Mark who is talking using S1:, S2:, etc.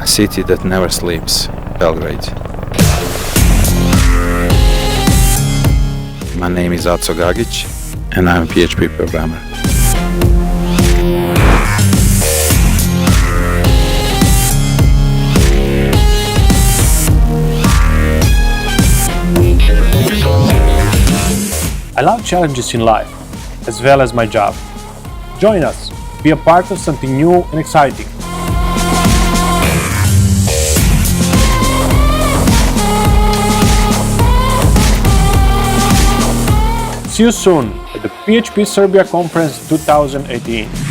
S1: city that never sleeps, Belgrade. My name is Aco Gagić and I'm a PHP programmer.
S2: I love challenges in life, as well as my job. Join us, be a part of something new and exciting. See you soon at the PHP Serbia Conference 2018.